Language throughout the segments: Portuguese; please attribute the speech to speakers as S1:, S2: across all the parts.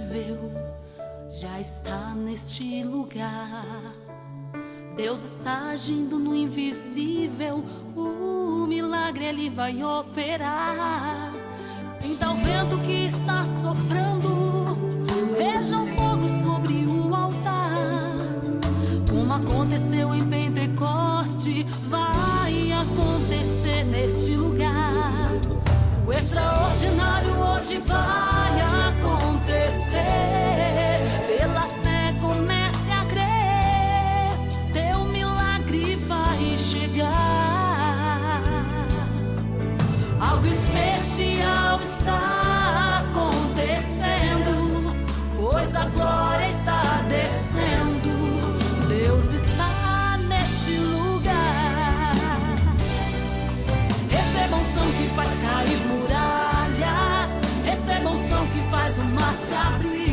S1: invisível já está neste lugar. Deus está agindo no invisível, o milagre Ele vai operar. Sinta o vento que está soprando, veja o fogo sobre o altar. Como aconteceu em Pentecoste, vai acontecer neste lugar. O extraordinário hoje vai acontecer. Pela fé comece a crer, teu milagre vai chegar. Algo especial está acontecendo, pois a glória está descendo. Deus está neste lugar. Receba unção que faz cair muralhas, receba unção que faz o mar se abrir.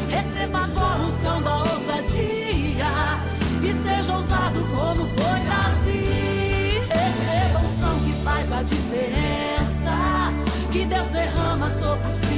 S1: Receba agora unção da ousadia e seja ousado como foi Davi. Receba unção que faz a diferença, que Deus derrama sobre o seu